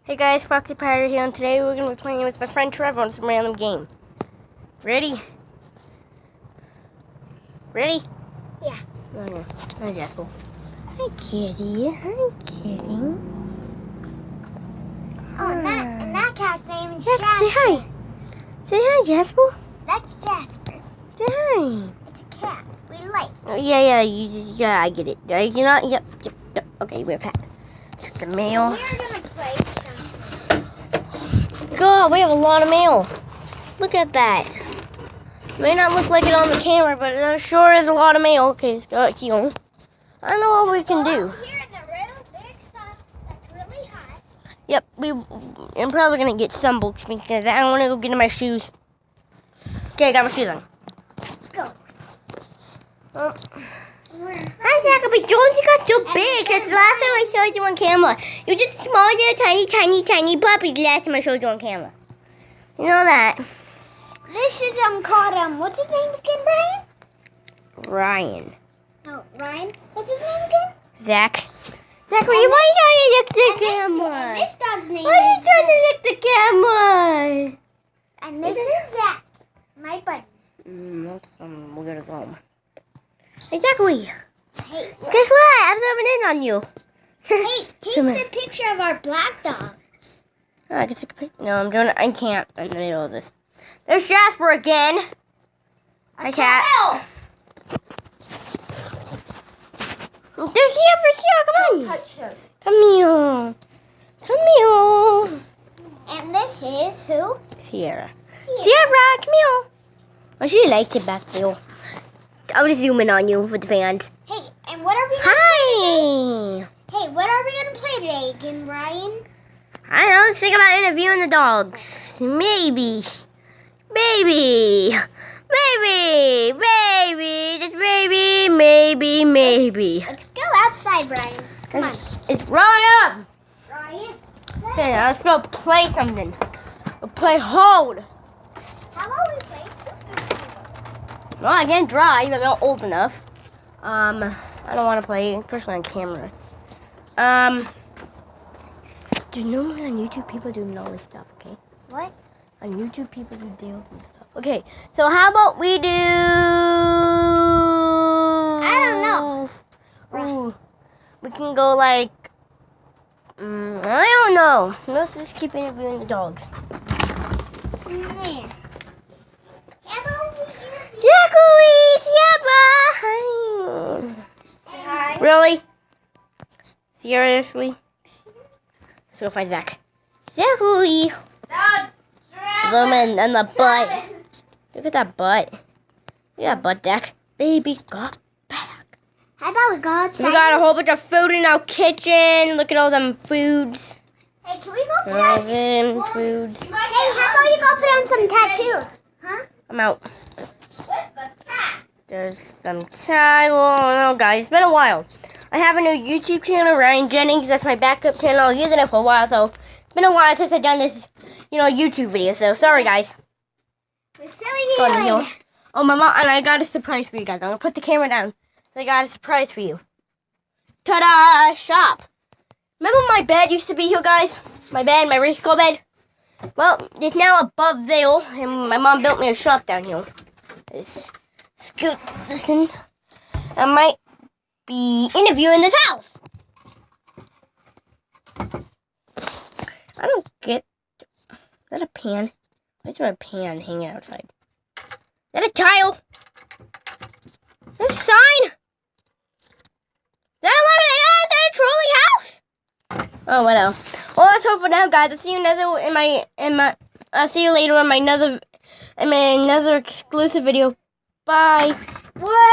Hey guys, Foxy Pirate here, and today we're going to be playing with my friend Trevor on some random game. Ready? Ready? Yeah. Okay. Hi, Jasper. Hi, kitty. Hi, kitty. Oh, and that cat's name is Jasper, Jasper. say hi. Say hi, Jasper. That's Jasper. Say hi. It's a cat. We like. Oh, yeah, I get it. You know, yep. Okay, we're a cat. Check the mail. We're gonna play something. God, we have a lot of mail. Look at that. May not look like it on the camera, but it sure is a lot of mail. Okay, let's go here. I don't know what we can do. Here in the real big stuff that's really hot. Yep, I'm probably gonna get some books because I don't want to go get in my shoes. Okay, I got my shoes on. Let's go. Hi, Jacoby Jones, you got so big. That's the last time I showed you on camera. You're just small, little, tiny puppy the last time I showed you on camera. You know that. This is called what's his name again, Brian? Ryan. No, Ryan. What's his name again? Zach. Zachary, why are you trying to lick the And camera? this dog's name Why are you is. trying to lick the camera? And this is Zach, my buddy. That's some weird as home. Hey, Zachary. Hey, Guess what? I'm zooming in on you. hey, take Come the here. picture of our black dog. Oh, I can take a picture. No, I'm doing it. I can't. I'm in the middle of this. There's Jasper again. Hi, cat. Kyle! There's here. Come on. Touch her. Come here. Come here. And this is who? Sierra. Sierra, come here. Oh, she likes it back there. I'll just zoom in on you for the fans. Hey, and what are we gonna Hi. Hey, what are we gonna play today again, Brian? I don't know. Let's think about interviewing the dogs. Maybe. Just maybe. Let's go outside, Brian. Come on. It's Ryan. Brian, Yeah, let's go play something. We'll play hold. how about we play Super Mario? Well, I can't drive. I'm not old enough. I don't want to play, especially on camera. Normally on YouTube people do knowledge stuff, okay? What? On YouTube people do deals and stuff. Okay, so how about we do... I don't know. Ooh, we can go like... I don't know. Let's just keep interviewing the dogs. Yeah. How about we Hi. Really? Seriously? Let's go find Zach. Zachary! Zoom in on the butt. Look at that butt. Look at that butt, Zach. Baby got back. How about we go outside? We got a whole bunch of food in our kitchen. Look at all them foods. Hey, can we go put on? Foods. Hey, how about you go put on some tattoos? Huh? I'm out. With the cat. There's some time. Oh, no, guys. It's been a while. I have a new YouTube channel, Ryan Jennings. That's my backup channel. I was using it for a while, so it's been a while since I've done this, YouTube video. So, sorry, guys. We're so Go on the young. hill. Oh, my mom, and I got a surprise for you guys. I'm going to put the camera down. I got a surprise for you. Ta-da! Shop. Remember my bed used to be here, guys? My bed, my race car bed? Well, it's now above there, and my mom built me a shop down here. Let's scoot this in. I might be interviewing this house. I don't get... Is that a pan? Why is there a pan hanging outside? Is that a tile? Is that a sign? Is that 11 a.m.? Is that a trolling house? Oh, whatever. Well, that's all for now, guys. I'll see you I'll see you later in my another exclusive video. Bye. What?